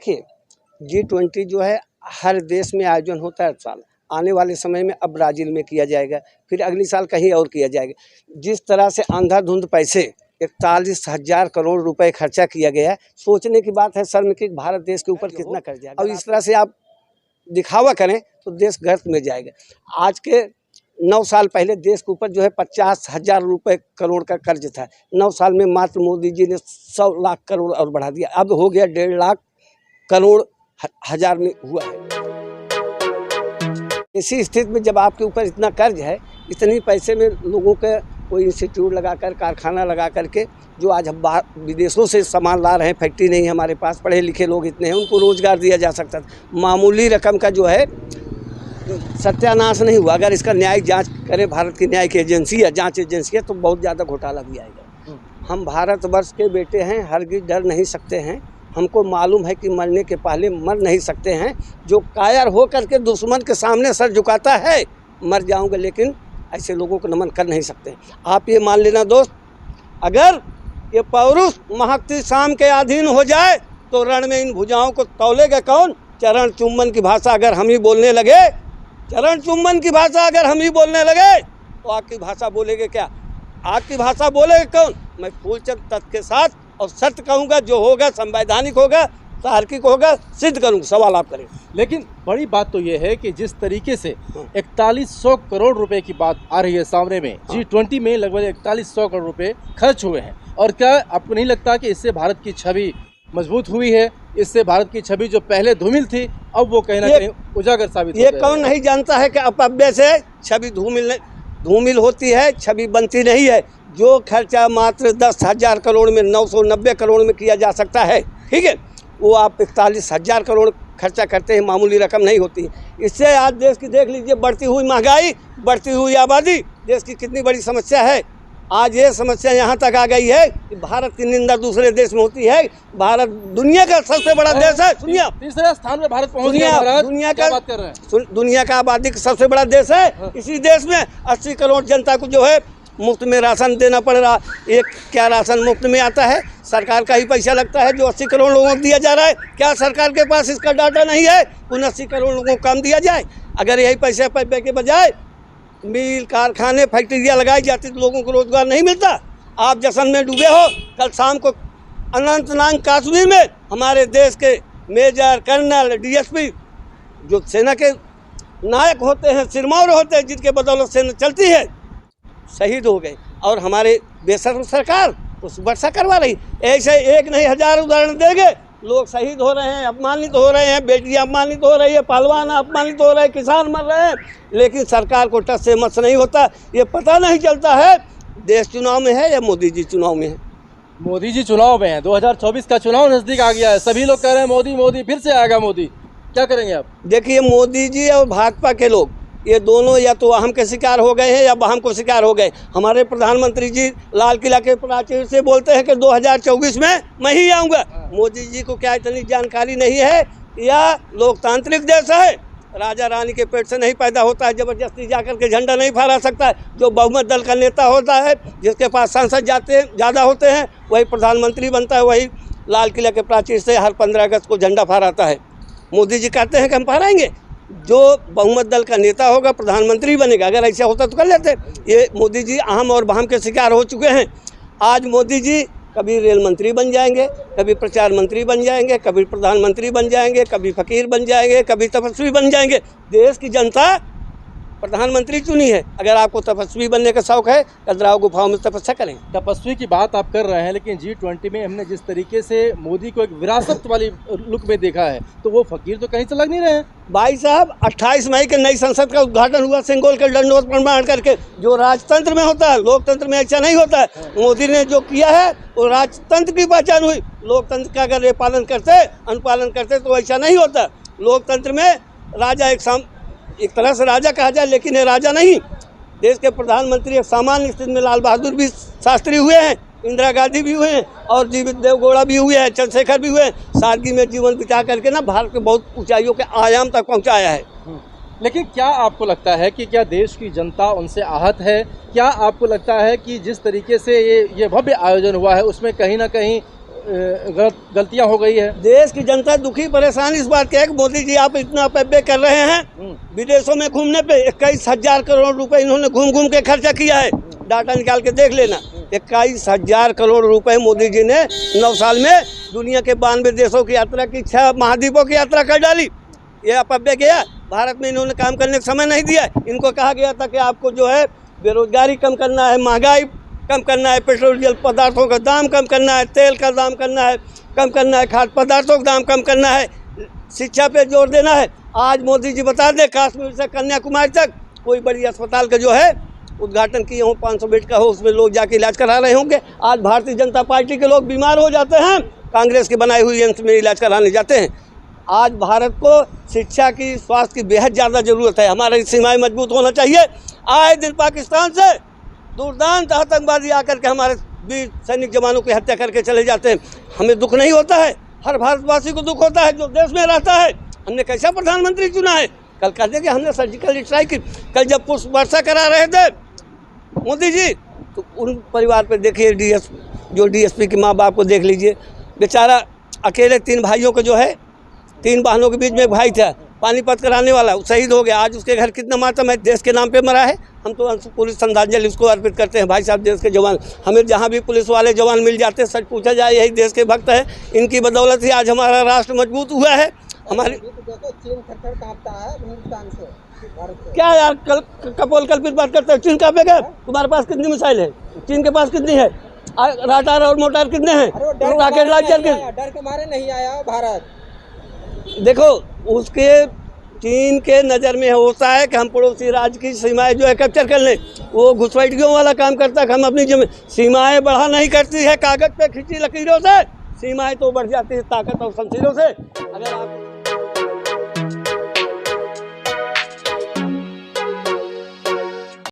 देखिए G20 जो है हर देश में आयोजन होता है हर साल। आने वाले समय में अब ब्राज़ील में किया जाएगा, फिर अगली साल कहीं और किया जाएगा। जिस तरह से अंधाधुंध पैसे 41,000 करोड़ रुपए खर्चा किया गया है, सोचने की बात है शर्म की भारत देश के ऊपर कितना कर्ज जाएगा। और इस तरह से आप दिखावा करें तो देश गर्त में जाएगा। आज के 9 साल पहले देश के ऊपर जो है 50,000 रुपये करोड़ का कर्ज था। 9 साल में मात्र मोदी जी ने 100 लाख करोड़ और बढ़ा दिया, अब हो गया 1.5 लाख करोड़ हजार में हुआ है। इसी स्थिति में जब आपके ऊपर इतना कर्ज है, इतनी पैसे में लोगों के कोई इंस्टीट्यूट लगाकर, कारखाना लगा करके जो आज हम विदेशों से सामान ला रहे हैं, फैक्ट्री नहीं है हमारे पास, पढ़े लिखे लोग इतने हैं, उनको रोजगार दिया जा सकता था। मामूली रकम का जो है सत्यानाश नहीं हुआ। अगर इसका न्यायिक जांच करें, भारत की न्यायिक एजेंसी है, जांच एजेंसी है, तो बहुत ज़्यादा घोटाला भी आएगा। हम भारतवर्ष के बेटे हैं, हरगिज डर नहीं सकते हैं। हमको मालूम है कि मरने के पहले मर नहीं सकते हैं। जो कायर हो करके दुश्मन के सामने सर झुकाता है, मर जाऊंगा, लेकिन ऐसे लोगों को नमन कर नहीं सकते। आप ये मान लेना दोस्त, अगर ये पौरुष महत्ती शाम के अधीन हो जाए तो रण में इन भुजाओं को तौलेगा कौन। चरण चुम्बन की भाषा अगर हम ही बोलने लगे, चरण चुम्बन की भाषा अगर हम ही बोलने लगे तो आपकी भाषा बोलेगे क्या? आपकी भाषा बोलेगा कौन? मैं फूलचंद तत्व के साथ और सत्य कहूँगा, जो होगा संवैधानिक होगा, तार्किक होगा, सिद्ध करूँगा। सवाल आप करें। लेकिन बड़ी बात तो ये है कि जिस तरीके से 4100 करोड़ रुपए की बात आ रही है सामने में, G20 में लगभग 4100 करोड़ रुपए खर्च हुए हैं, और क्या आपको नहीं लगता कि इससे भारत की छवि मजबूत हुई है? इससे भारत की छवि जो पहले धूमिल थी, अब वो कहीं ना कहीं उजागर साबित ये कौन नहीं जानता है कि अपव्यय से छवि धूमिल होती है, छवि बनती नहीं है। जो खर्चा मात्र 10,000 करोड़ में, 990 करोड़ में किया जा सकता है, ठीक है, वो आप 41,000 करोड़ खर्चा करते हैं, मामूली रकम नहीं होती। इससे आज देश की देख लीजिए, बढ़ती हुई महंगाई, बढ़ती हुई आबादी, देश की कितनी बड़ी समस्या है। आज ये समस्या यहाँ तक आ गई है कि भारत की निंदा दूसरे देश में होती है। भारत दुनिया का सबसे बड़ा देश है। सुनिए, तीसरे स्थान में भारत पहुँच गया। दुनिया का बात कर रहे हैं, दुनिया का आबादी का सबसे बड़ा देश है। इसी देश में 80 करोड़ जनता को जो है मुफ्त में राशन देना पड़ रहा। एक क्या राशन मुफ्त में आता है? सरकार का ही पैसा लगता है जो 80 करोड़ लोगों को दिया जा रहा है। क्या सरकार के पास इसका डाटा नहीं है? उन 80 करोड़ लोगों को कम दिया जाए। अगर यही पैसे के बजाय मिल, कारखाने, फैक्ट्रियाँ लगाई जाती तो लोगों को रोजगार नहीं मिलता। आप जश्न में डूबे हो। कल शाम को अनंतनाग कश्मीर में हमारे देश के मेजर, कर्नल, DSP जो सेना के नायक होते हैं, सिरमौर होते हैं, जिनके बदौलत सेना चलती है, शहीद हो गए। और हमारे बेशर्म सरकार उस वर्षा करवा रही। ऐसे एक नहीं हजार उदाहरण देंगे। लोग शहीद हो रहे हैं, अपमानित हो रहे हैं, बेटियां अपमानित हो रही है, पहलवान अपमानित हो रहे हैं, किसान मर रहे हैं, लेकिन सरकार को टस से मस नहीं होता। ये पता नहीं चलता है देश चुनाव में है या मोदी जी चुनाव में है। मोदी जी चुनाव में है, 2024 का चुनाव नजदीक आ गया है। सभी लोग कह रहे हैं मोदी मोदी, फिर से आएगा मोदी। क्या करेंगे आप? देखिए, मोदी जी और भाजपा के लोग, ये दोनों या तो वहम के शिकार हो गए हैं या वहम को शिकार हो गए। हमारे प्रधानमंत्री जी लाल किला के प्राचीर से बोलते हैं कि 2024 में मैं ही आऊँगा। मोदी जी को क्या इतनी जानकारी नहीं है या लोकतांत्रिक देश है? राजा रानी के पेट से नहीं पैदा होता है, जबरदस्ती जाकर के झंडा नहीं फहरा सकता है। जो बहुमत दल का नेता होता है, जिसके पास सांसद ज़्यादा होते हैं, वही प्रधानमंत्री बनता है। वही लाल किला के प्राचीर से हर 15 अगस्त को झंडा फहराता है। मोदी जी कहते हैं कि हम फहराएंगे। जो बहुमत दल का नेता होगा प्रधानमंत्री बनेगा। अगर ऐसा होता तो कर लेते। ये मोदी जी अहम और बहम के शिकार हो चुके हैं। आज मोदी जी कभी रेल मंत्री बन जाएंगे, कभी प्रचार मंत्री बन जाएंगे, कभी प्रधानमंत्री बन जाएंगे, कभी फकीर बन जाएंगे, कभी तपस्वी बन जाएंगे। देश की जनता प्रधानमंत्री चुनी है। अगर आपको तपस्वी बनने का शौक है, खजुराहो गुफाओं में तपस्या करें। तपस्वी की बात आप कर रहे हैं, लेकिन G20 में हमने जिस तरीके से मोदी को एक विरासत वाली लुक में देखा है, तो वो फकीर तो कहीं से लग नहीं रहे हैं। भाई साहब, 28 मई के नई संसद का उद्घाटन हुआ सिंगोल के दंडोत प्रमाण करके। जो राजतंत्र में होता है, लोकतंत्र में ऐसा नहीं होता है। मोदी ने जो किया है वो राजतंत्र की पहचान हुई। लोकतंत्र का अगर ये पालन करते, अनुपालन करते तो ऐसा नहीं होता। लोकतंत्र में राजा एक तरह से राजा कहा जाए, लेकिन ये राजा नहीं। देश के प्रधानमंत्री एक सामान्य स्थिति में लाल बहादुर भी शास्त्री हुए हैं, इंदिरा गांधी भी हुए हैं, और जीवित देवगौड़ा भी हुए हैं, चंद्रशेखर भी हुए हैं। सादगी में जीवन बिता करके ना भारत के बहुत ऊंचाइयों के आयाम तक पहुंचाया है। लेकिन क्या आपको लगता है कि क्या देश की जनता उनसे आहत है? क्या आपको लगता है कि जिस तरीके से ये भव्य आयोजन हुआ है, उसमें कहीं ना कहीं गलतियां हो गई है। देश की जनता दुखी परेशान इस बात की है कि मोदी जी आप इतना पैबे कर रहे हैं, विदेशों में घूमने पे 21,000 करोड़ रुपए इन्होंने घूम घूम के खर्चा किया है। डाटा निकाल के देख लेना, 21,000 करोड़ रुपए मोदी जी ने 9 साल में दुनिया के 92 देशों की यात्रा की, 6 महाद्वीपों की यात्रा कर डाली। ये अपव्यय गया। भारत में इन्होंने काम करने का समय नहीं दिया। इनको कहा गया था कि आपको जो है बेरोजगारी कम करना है, महंगाई कम करना है, पेट्रोलियम पदार्थों का दाम कम करना है, तेल का दाम करना है कम करना है, खाद्य पदार्थों का दाम कम करना है, शिक्षा पे जोर देना है। आज मोदी जी बता दें कश्मीर से कन्याकुमारी तक कोई बड़ी अस्पताल का जो है उद्घाटन किए हों, 500 बेड का हो, उसमें लोग जाके इलाज करा रहे होंगे। आज भारतीय जनता पार्टी के लोग बीमार हो जाते हैं, कांग्रेस की बनाई हुई एम्स में इलाज कराने जाते हैं। आज भारत को शिक्षा की, स्वास्थ्य की बेहद ज़्यादा ज़रूरत है। हमारी सीमाएं मजबूत होना चाहिए। आए दिन पाकिस्तान से दुर्दांत आतंकवादी आकर के हमारे वीर सैनिक जवानों की हत्या करके चले जाते हैं। हमें दुख नहीं होता है? हर भारतवासी को दुख होता है जो देश में रहता है। हमने कैसा प्रधानमंत्री चुना है? कल कहते कि हमने सर्जिकल स्ट्राइक की। कल जब पुष्प वर्षा करा रहे थे मोदी जी, तो उन परिवार पर देखिए, डीएसपी के माँ बाप को देख लीजिए। बेचारा अकेले 3 भाइयों को जो है, 3 बहनों के बीच में एक भाई था पानीपत कराने वाला, वो शहीद हो गया। आज उसके घर कितना मातम है, देश के नाम पे मरा है। हम तो पुलिस श्रद्धांजलि उसको अर्पित करते हैं। भाई साहब, देश के जवान, हमें जहाँ भी पुलिस वाले जवान मिल जाते हैं, सच पूछा जाए यही देश के भक्त हैं। इनकी बदौलत ही आज हमारा राष्ट्र मजबूत हुआ है। हमारी चीन थर-थर कांपता है हिंदुस्तान से, भारत से। क्या यार कपोल कल्पित बात करते हो? चीन कांपेगा? तुम्हारे पास कितनी मिसाइल है? चीन के पास कितनी है? राडार और मोटार कितने हैं? रॉकेट लॉन्चर के डर के मारे नहीं आया भारत। देखो, उसके चीन के नज़र में होता है कि हम पड़ोसी राज्य की सीमाएं जो है कैप्चर कर लें। वो घुसपैठियों वाला काम करता है कि हम अपनी सीमाएं बढ़ा नहीं करती है कागज़ पे खींची लकीरों से। सीमाएं तो बढ़ जाती है ताकत और शमशीरों से। अगर आप